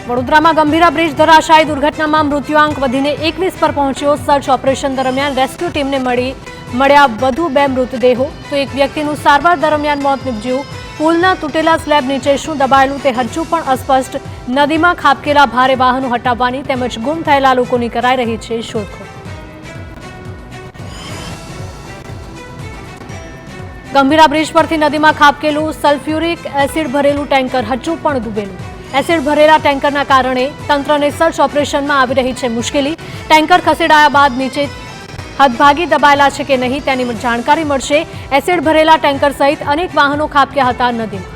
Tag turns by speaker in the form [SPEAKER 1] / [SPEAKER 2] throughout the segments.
[SPEAKER 1] વડોદરામાં ગંભીરા બ્રિજ ધરાશાયી દુર્ઘટનામાં મૃત્યુઆંક વધીને 21 પર પહોંચ્યો। સર્ચ ઓપરેશન દરમિયાન રેસ્ક્યુ ટીમને મળ્યા વધુ 2 મૃતદેહો તો એક વ્યક્તિનું સારવાર દરમિયાન મોત નીપજ્યું। પુલના તૂટેલા સ્લેબ નીચે શું દબાયેલું તે હજુ પણ અસ્પષ્ટ। નદીમાં ખાબકેલા ભારે વાહનો હટાવવાની તેમજ ગુમ થયેલા લોકોની કરાઈ રહી છે શોધખોળ। ગંભીરા બ્રિજ પરથી નદીમાં ખાબકેલું સલ્ફ્યુરિક એસિડ ભરેલું ટેન્કર હજુ પણ ડૂબેલું। એસિડ ભરેલા ટેન્કરના કારણે તંત્રને સર્ચ ઓપરેશનમાં આવી રહી છે મુશ્કેલી। ટેન્કર ખસેડાયા બાદ નીચે હદભાગી દબાયેલા છે કે નહીં તેની જાણકારી મળશે। એસિડ ભરેલા ટેન્કર સહિત અનેક વાહનો ખાબક્યા હતા નદીમાં।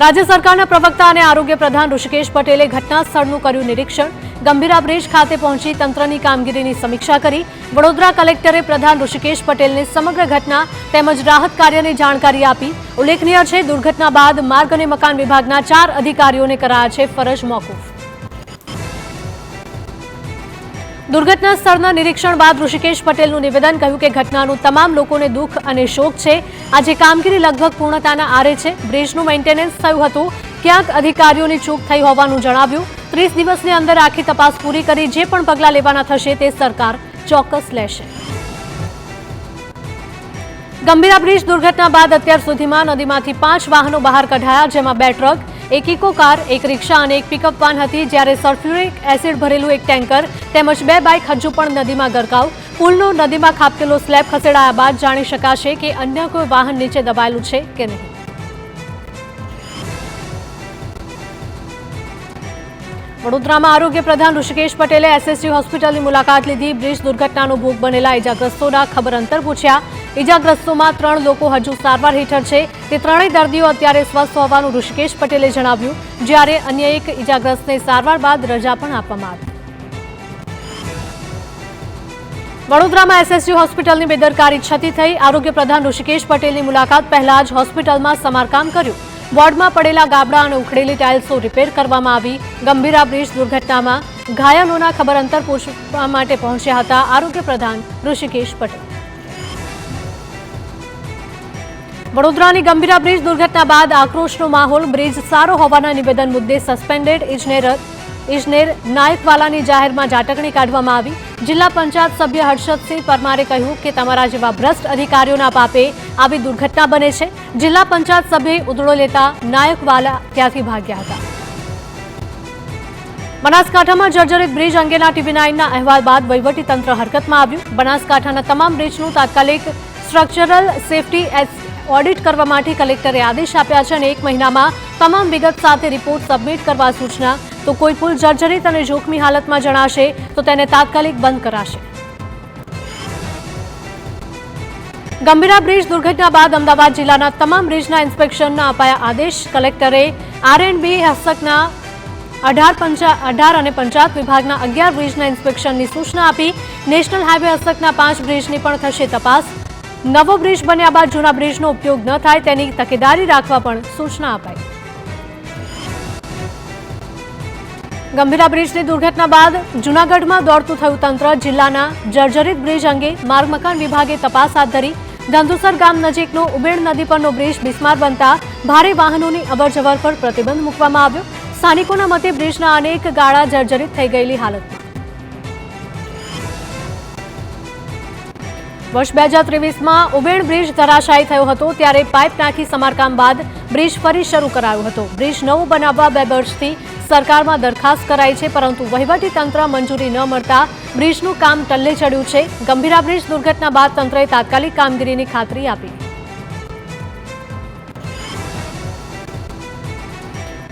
[SPEAKER 1] રાજ્ય સરકારના પ્રવક્તા અને આરોગ્ય પ્રધાન ઋષિકેશ પટેલે ઘટના સ્થળનું કર્યું નિરીક્ષણ। ગંભીરા બ્રિજ ખાતે પહોંચી તંત્રની કામગીરીની સમીક્ષા કરી। વડોદરા કલેક્ટરે પ્રધાન ઋષિકેશ પટેલને સમગ્ર ઘટના તેમજ રાહત કાર્યની જાણકારી આપી। ઉલ્લેખનીય છે દુર્ઘટના બાદ માર્ગ અને મકાન વિભાગના 4 અધિકારીઓને કરાયા છે ફરજ મોકૂફ। દુર્ઘટના સ્થળના નિરીક્ષણ બાદ ઋષિકેશ પટેલનું નિવેદન કહ્યું કે ઘટનાનું તમામ લોકોને દુઃખ અને શોક છે। આજે કામગીરી લગભગ પૂર્ણતાના આરે છે। બ્રિજનું મેન્ટેનન્સ થયું હતું, ક્યાંક અધિકારીઓની ચૂક થઈ હોવાનું જણાવ્યું। 30 દિવસની અંદર આખી તપાસ પૂરી કરી જે પણ પગલાં લેવાના થશે તે સરકાર ચોક્કસ લેશે। ગંભીરા બ્રિજ દુર્ઘટના બાદ અત્યાર સુધીમાં નદીમાંથી 5 વાહનો બહાર કઢાયા, જેમાં 2 ટ્રક, એક ઇકો કાર, એક રિક્ષા અને એક પિકઅપ વાન હતી, જ્યારે સલ્ફ્યુરિક એસિડ ભરેલું એક ટેન્કર તેમજ 2 બાઇક હજુ પણ નદીમાં ગરકાવ। પુલનો નદીમાં ખાબકેલો સ્લેબ ખસેડાયા બાદ જાણી શકાશે કે અન્ય કોઈ વાહન નીચે દબાયેલું છે કે નહીં। વડોદરામાં આરોગ્ય પ્રધાન ઋષિકેશ પટેલે એસએસજી હોસ્પિટલની મુલાકાત લીધી। બ્રિજ દુર્ઘટનાનો ભોગ બનેલા ઇજાગ્રસ્તોના ખબર અંતર પૂછ્યા। ઇજાગ્રસ્તોમાં 3 લોકો હજુ સારવાર હેઠળ છે। તે ત્રણેય દર્દીઓ અત્યારે સ્વસ્થ હોવાનું ઋષિકેશ પટેલે જણાવ્યું, જ્યારે અન્ય એક ઇજાગ્રસ્તને સારવાર બાદ રજા પણ આપવામાં આવી। વડોદરામાં એસએસજી હોસ્પિટલની બેદરકારી છતી થઈ। આરોગ્ય પ્રધાન ઋષિકેશ પટેલની મુલાકાત પહેલા જ હોસ્પિટલમાં સમારકામ કર્યું। વોર્ડમાં પડેલા ગાબડા અને ઉખડેલી ટાઇલ્સો રિપેર કરવામાં આવી। ગંભીરા બ્રિજ દુર્ઘટનામાં ઘાયલોના ખબર અંતર પૂછવા માટે પહોંચ્યા હતા આરોગ્ય પ્રધાન ઋષિકેશ પટેલ। વડોદરાની ગંભીરા બ્રિજ દુર્ઘટના બાદ આક્રોશનો માહોલ। બ્રિજ સારો હોવાના નિવેદન મુદ્દે સસ્પેન્ડેડ ઇજનેર નાયકવાલાની જાહેરમાં ઝાટકણી કાઢવામાં આવી। જિલ્લા પંચાયત સભ્ય હર્ષદસિંહ પરમારે કહ્યું કે તમારા જેવા ભ્રષ્ટ અધિકારીઓના પાપે આવી દુર્ઘટના બને છે। જિલ્લા પંચાયત સભ્યએ ઉધડો લેતા નાયકવાલા ત્યાંથી ભાગ્યા હતા। બનાસકાંઠામાં જર્જરિત બ્રિજ અંગેના TV9ના અહેવાલ બાદ વહીવટીતંત્ર હરકતમાં આવ્યું। બનાસકાંઠાના તમામ બ્રિજનું તાત્કાલિક સ્ટ્રક્ચરલ સેફટી ઓડિટ કરવા માટે કલેક્ટરે આદેશ આપ્યા છે અને 1 મહિનામાં તમામ વિગત સાથે રિપોર્ટ સબમિટ કરવા સૂચના। તો કોઈ પુલ જર્જરિત અને જોખમી હાલતમાં જણાશે તો તેને તાત્કાલિક બંધ કરાશે। ગંભીરા બ્રિજ દુર્ઘટના બાદ અમદાવાદ જિલ્લાના તમામ બ્રિજના ઇન્સ્પેક્શનના અપાયા આદેશ। કલેક્ટરે R&B હસ્તકના 18 અને પંચાયત વિભાગના 11 બ્રિજના ઇન્સ્પેક્શનની સૂચના આપી। નેશનલ હાઈવે હસ્તકના 5 બ્રિજની પણ થશે તપાસ। નવો બ્રિજ બન્યા બાદ જૂના બ્રિજનો ઉપયોગ ન થાય તેની તકેદારી રાખવા પણ સૂચના અપાઈ। ગંભીરા બ્રિજની દુર્ઘટના બાદ જૂનાગઢમાં દોડતું થયું તંત્ર। જિલ્લાના જર્જરિત બ્રિજ અંગે માર્ગ મકાન વિભાગે તપાસ હાથ ધરી। ધંધુસર ગામ નજીકનો ઉબેડ નદી પરનો બ્રિજ બિસ્માર બનતા ભારે વાહનોની અવરજવર પર પ્રતિબંધ મૂકવામાં આવ્યો। સ્થાનિકોના મતે બ્રિજના અનેક ગાળા જર્જરિત થઈ ગયેલી હાલતમાં। વર્ષ 2023માં ઉબેડ બ્રિજ ધરાશાયી થયો હતો, ત્યારે પાઇપ નાખી સમારકામ બાદ બ્રિજ ફરી શરૂ કરાયો હતો। બ્રિજ નવો બનાવવા 2 વર્ષથી સરકારમાં દરખાસ્ત કરાઈ છે, પરંતુ વહીવટીતંત્ર મંજૂરી ન મળતા બ્રિજનું કામ ટલ્લે ચડ્યું છે। ગંભીરા બ્રિજ દુર્ઘટના બાદ તંત્રએ તાત્કાલિક કામગીરીની ખાતરી આપી।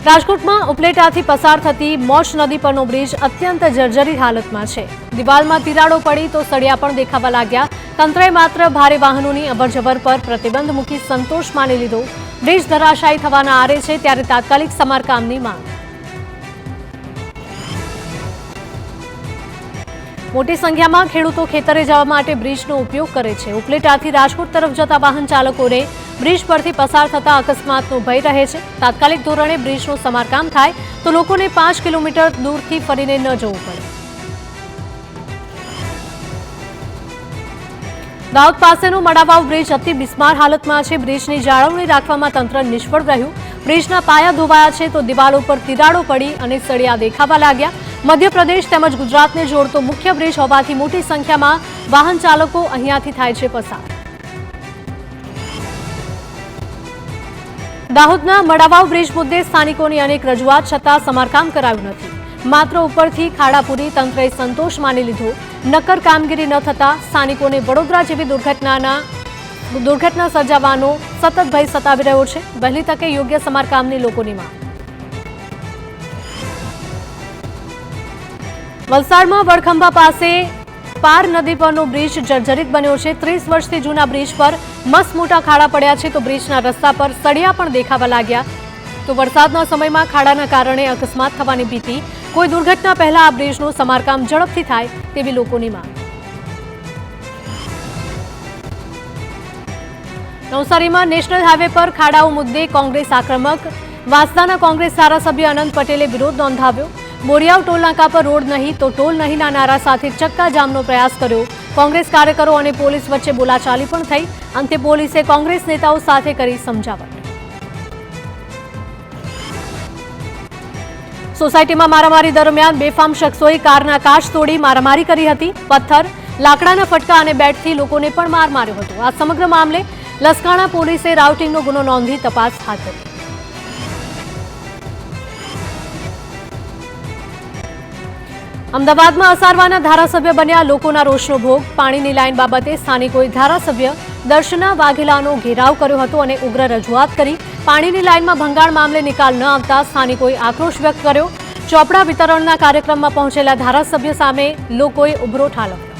[SPEAKER 1] રાજકોટમાં ઉપલેટાથી પસાર થતી મોજ નદી પરનો બ્રિજ અત્યંત જર્જરી હાલતમાં છે। દિવાલમાં તિરાડો પડી તો સળિયા પણ દેખાવા લાગ્યા। તંત્રએ માત્ર ભારે વાહનોની અવરજવર પર પ્રતિબંધ મૂકી સંતોષ માની લીધો। બ્રિજ ધરાશાયી થવાના આરે છે, ત્યારે તાત્કાલિક સમારકામની માંગ। મોટી સંખ્યામાં ખેડૂતો ખેતરે જવા માટે બ્રિજનો ઉપયોગ કરે છે। ઉપલેટાથી રાજકોટ તરફ જતા વાહન ચાલકોને બ્રિજ પરથી પસાર થતા અકસ્માતનો ભય રહે છે। તાત્કાલિક ધોરણે બ્રિજનું સમારકામ થાય તો લોકોને 5 કિલોમીટર દૂરથી ફરીને ન જવું પડે। દાહોદ પાસેનો મડાવાવ બ્રિજ અતિ બિસ્માર હાલતમાં છે. બ્રિજની જાળવણી રાખવામાં તંત્ર નિષ્ફળ રહ્યું. બ્રિજના પાયા ધોવાયા છે તો દિવાલો પર તિરાડો પડી અને સળિયા દેખાવા લાગ્યા. મધ્યપ્રદેશ તેમજ ગુજરાતને જોડતો મુખ્ય બ્રિજ હોવાથી મોટી સંખ્યામાં વાહન ચાલકો અહીંયાથી થાય છે પસાર. દાહોદના મડાવાવ બ્રિજ મુદ્દે સ્થાનિકોની અનેક રજૂઆત છતાં સમારકામ કરાયું નથી. માત્ર ઉપરથી ખાડા પૂરી તંત્રએ સંતોષ માની લીધો. નક્કર કામગીરી ન થતા સ્થાનિકોને વડોદરા જેવી દુર્ઘટના સર્જાવાનો સતત ભય સતાવી રહ્યો છે. વહેલી તકે યોગ્ય સમારકામની લોકોની માંગ. વલસાડમાં વડખંભા પાસે પાર નદી પરનો બ્રિજ જર્જરિત બન્યો છે. 30 વર્ષથી જૂના બ્રિજ પર મસ્ત મોટા ખાડા પડ્યા છે તો બ્રિજના રસ્તા પર સળિયા પણ દેખાવા લાગ્યા. તો વરસાદના સમયમાં ખાડાના કારણે અકસ્માત થવાની ભીતિ. કોઈ દુર્ઘટના પહેલા આ બ્રિજનું સમારકામ ઝડપથી થાય તેવી લોકોની માંગ. નવસારીમાં નેશનલ હાઈવે પર ખાડાઓ મુદ્દે કોંગ્રેસ આક્રમક. વાંસદાના કોંગ્રેસ ધારાસભ્ય અનંત પટેલે વિરોધ નોંધાવ્યો. બોરિયાવ ટોલનાકા પર રોડ નહીં તો ટોલ નહીંના નારા સાથે ચક્કાજામનો પ્રયાસ કર્યો. કોંગ્રેસ કાર્યકરો અને પોલીસ વચ્ચે બોલાચાલી પણ થઈ. અંતે પોલીસે કોંગ્રેસ નેતાઓ સાથે કરી સમજાવટ. સોસાયટીમાં મારામારી દરમિયાન બેફામ શખ્સોએ કારના કાચ તોડી મારામારી કરી હતી. પથ્થર, લાકડાના ફટકા અને બેટથી લોકોને પણ માર માર્યો હતો. આ સમગ્ર મામલે લસકાણા પોલીસે રાઉટિંગનો ગુનો નોંધી તપાસ હાથ ધરી. અમદાવાદમાં અસારવાના ધારાસભ્ય બન્યા લોકોના રોષનો ભોગ. પાણીની લાઈન બાબતે સ્થાનિકોએ ધારાસભ્ય દર્શના વાઘેલાનો ઘેરાવ કર્યો હતો અને ઉગ્ર રજૂઆત કરી. પાણીની લાઈનમાં ભંગાણ મામલે નિકાલ ન આવતા સ્થાનિકોએ આક્રોશ વ્યક્ત કર્યો. ચોપડા વિતરણના કાર્યક્રમમાં પહોંચેલા ધારાસભ્ય સામે લોકોએ ઉભરો ઠાલવ્યો.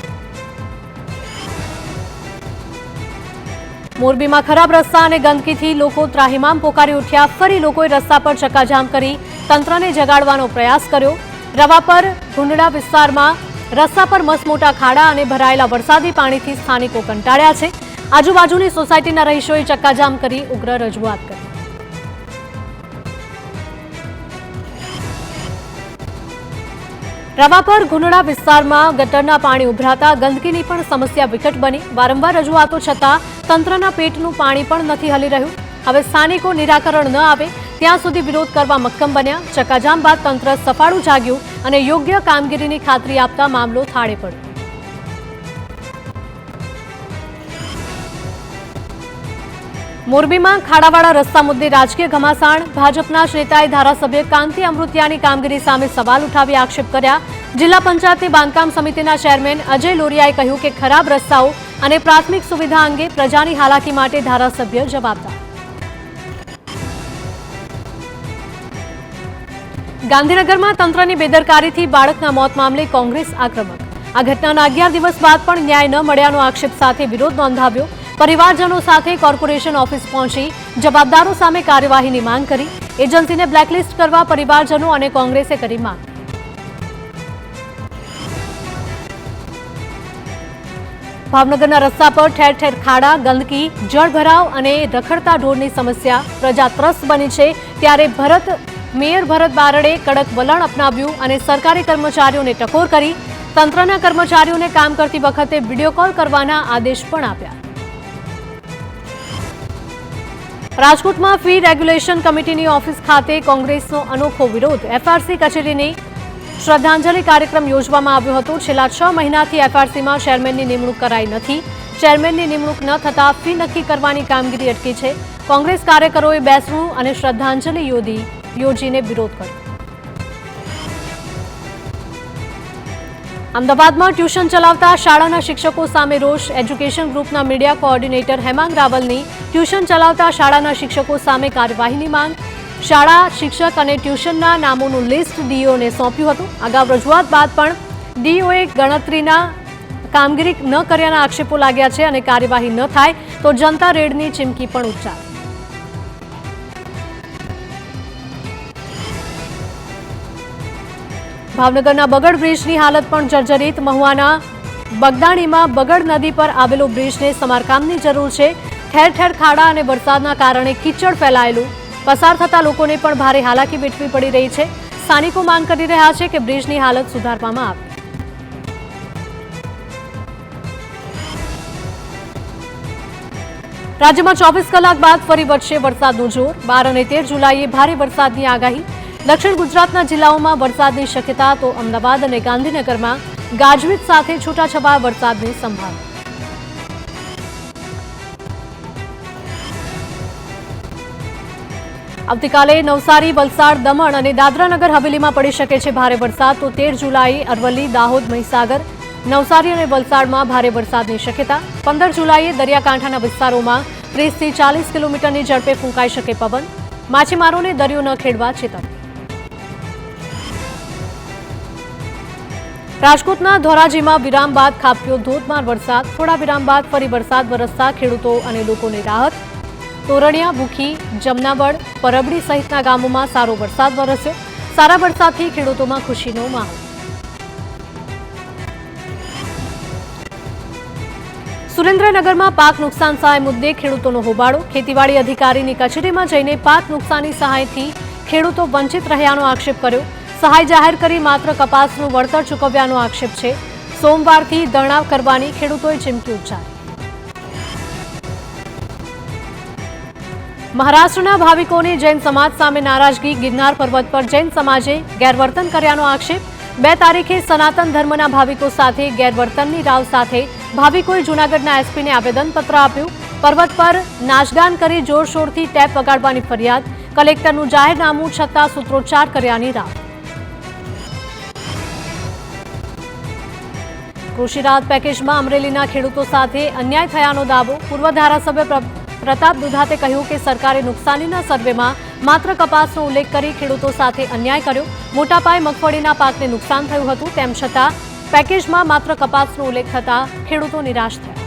[SPEAKER 1] મોરબીમાં ખરાબ રસ્તા અને ગંદકીથી લોકો ત્રાહિમામ પોકારી ઉઠ્યા. ફરી લોકોએ રસ્તા પર ચક્કાજામ કરી તંત્રને જગાડવાનો પ્રયાસ કર્યો. રવાપર ગુંડડા વિસ્તારમાં રસ્તા પર મસમોટા ખાડા અને ભરાયેલા વરસાદી પાણીથી સ્થાનિકો કંટાળ્યા છે. આજુબાજુની સોસાયટીના રહીશોએ ચક્કાજામ કરી ઉગ્ર રજૂઆત કરી. રવાપર ગુંડડા વિસ્તારમાં ગટરના પાણી ઉભરાતા ગંદકીની પણ સમસ્યા વિકટ બની. વારંવાર રજૂઆતો છતાં તંત્રના પેટનું પાણી પણ નથી હલી રહ્યું. હવે સ્થાનિકો નિરાકરણ ન આવે ત્યાં સુધી વિરોધ કરવા મક્કમ બન્યા. ચક્કાજામ બાદ તંત્ર સફાળું જાગ્યું અને યોગ્ય કામગીરીની ખાતરી આપતા મામલો થાળે પડ્યો. મોરબીમાં ખાડાવાળા રસ્તા મુદ્દે રાજકીય ઘમાસાણ. ભાજપના જ નેતાએ ધારાસભ્ય કાંતિ અમૃતિયાની કામગીરી સામે સવાલ ઉઠાવી આક્ષેપ કર્યા. જિલ્લા પંચાયતની બાંધકામ સમિતિના ચેરમેન અજય લોરિયાએ કહ્યું કે ખરાબ રસ્તાઓ અને પ્રાથમિક સુવિધા અંગે પ્રજાની હાલાકી માટે ધારાસભ્ય જવાબદાર. ગાંધીનગરમાં તંત્રની બેદરકારીથી બાળકના મોત મામલે કોંગ્રેસ આક્રમક. આ ઘટનાના 11 દિવસ બાદ પણ ન્યાય ન મળ્યાનો આક્ષેપ સાથે વિરોધ નોંધાવ્યો. પરિવારજનો સાથે કોર્પોરેશન ઓફિસ પહોંચી જવાબદારો સામે કાર્યવાહીની માંગ કરી. એજન્સીને બ્લેકલિસ્ટ કરવા પરિવારજનો અને કોંગ્રેસે કરી માંગ. ભાવનગરના રસ્તા પર ઠેર ઠેર ખાડા, ગંદકી, જળભરાવ અને રખડતા ઢોરની સમસ્યા. પ્રજા ત્રસ્ત બની છે ત્યારે મેયર ભરત બારડે કડક વલણ અપનાવ્યું અને સરકારી કર્મચારીઓને ટકોર કરી. તંત્રના કર્મચારીઓને કામ કરતી વખતે વિડીયો કોલ કરવાના આદેશ પણ આપ્યા. રાજકોટમાં ફી રેગ્યુલેશન કમિટીની ઓફિસ ખાતે કોંગ્રેસનો અનોખો વિરોધ. એફઆરસી કચેરીની શ્રદ્ધાંજલિ કાર્યક્રમ યોજવામાં આવ્યો હતો. છેલ્લા 6 મહિનાથી એફઆરસીમાં ચેરમેનની નિમણૂક કરાઈ નથી. ચેરમેનની નિમણૂક ન થતા ફી નક્કી કરવાની કામગીરી અટકી છે. કોંગ્રેસ કાર્યકરોએ બેસણું અને શ્રદ્ધાંજલિ યોજીને વિરોધ કર્યો. અમદાવાદમાં ટ્યુશન ચલાવતા શાળાના શિક્ષકો સામે રોષ. એજ્યુકેશન ગ્રુપના મીડિયા કોઓર્ડિનેટર હેમાંગ રાવલની ટ્યુશન ચલાવતા શાળાના શિક્ષકો સામે કાર્યવાહીની માંગ. શાળા શિક્ષક અને ટ્યુશનના નામોનું લિસ્ટ ડીઓને સોંપ્યું હતું. અગાઉ રજૂઆત બાદ પણ ડીઓએ ગણતરીના કામગીરી ન કર્યાના આક્ષેપો લાગ્યા છે અને કાર્યવાહી ન થાય તો જનતા રેડની ચીમકી પણ ઉચ્ચારી. ભાવનગરના બગડ બ્રિજની હાલત પણ જર્જરિત. મહુવાના બગદાણીમાં બગડ નદી પર આવેલો બ્રિજને સમારકામની જરૂર છે. ઠેર ઠેર ખાડા અને વરસાદના કારણે કીચડ ફેલાયેલું. પસાર થતા લોકોને પણ ભારે હાલાકી વેઠવી પડી રહી છે. સ્થાનિકો માંગ કરી રહ્યા છે કે બ્રિજની હાલત સુધારવામાં આવે. રાજ્યમાં 24 કલાક બાદ ફરી વધશે વરસાદનું જોર। 12 અને 13 જુલાઈએ ભારે વરસાદની આગાહી। દક્ષિણ ગુજરાતના જિલ્લાઓમાં વરસાદની શક્યતા તો અમદાવાદ અને ગાંધીનગરમાં ગાજવીજ સાથે છૂટાછવાયા વરસાદની સંભાવના। આવતીકાલે નવસારી, વલસાડ, દમણ અને દાદરાનગર હવેલીમાં પડી શકે છે ભારે વરસાદ। તો 13 જુલાઈએ અરવલ્લી, દાહોદ, મહીસાગર, નવસારી અને વલસાડમાં ભારે વરસાદની શક્યતા। 15 જુલાઈએ દરિયાકાંઠાના વિસ્તારોમાં 30 થી 40 કિલોમીટરની ઝડપે ફૂંકાઈ શકે પવન। માછીમારોને દરિયો ન ખેડવા ચેતવણી। રાજકોટના ધોરાજીમાં વિરામ બાદ ખાબક્યો ધોધમાર વરસાદ। થોડા વિરામ બાદ ફરી વરસાદ વરસતા ખેડૂતો અને લોકોને રાહત। તોરણિયા, ભૂખી, જમનાવડ, પરબડી સહિતના ગામોમાં સારો વરસાદ વરસ્યો। સારા વરસાદથી ખેડૂતોમાં ખુશીનો માહોલ। સુરેન્દ્રનગરમાં પાક નુકસાન સહાય મુદ્દે ખેડૂતોનો હોબાળો। ખેતીવાડી અધિકારીની કચેરીમાં જઈને પાક નુકસાની સહાયથી ખેડૂતો વંચિત રહ્યાનો આક્ષેપ કર્યો। સહાય જાહેર કરી માત્ર કપાસનું વળતર ચૂકવ્યાનો આક્ષેપ છે। સોમવારથી ધરણા કરવાની ખેડૂતોએ ચીમકી ઉચ્ચારી। મહારાષ્ટ્રના ભાવિકોની જૈન સમાજ સામે નારાજગી। ગિરનાર પર્વત પર જૈન સમાજે ગેરવર્તન કર્યાનો આક્ષેપ। 2 તારીખે સનાતન ધર્મના ભાવિકો સાથે ગેરવર્તનની રાવ સાથે ભાવિકોએ જૂનાગઢના એસપીને આવેદનપત્ર આપ્યું। પર્વત પર નાચગાન કરી જોરશોરથી ટેપ વગાડવાની ફરિયાદ। કલેક્ટરનું જાહેરનામું છતાં સૂત્રોચ્ચાર કર્યાની રાવ। કૃષિ રાહત પેકેજમાં અમરેલીના ખેડૂતો સાથે અન્યાય થયાનો દાવો। પૂર્વ ધારાસભ્ય પ્રતાપ દુધાતે કહ્યું કે સરકારે નુકસાનીના સર્વેમાં માત્ર કપાસનો ઉલ્લેખ કરી ખેડૂતો સાથે અન્યાય કર્યો। મોટા પાયે મગફળીના પાકને નુકસાન થયું હતું, તેમ છતાં પેકેજમાં માત્ર કપાસનો ઉલ્લેખ થતાં ખેડૂતો નિરાશ થયા।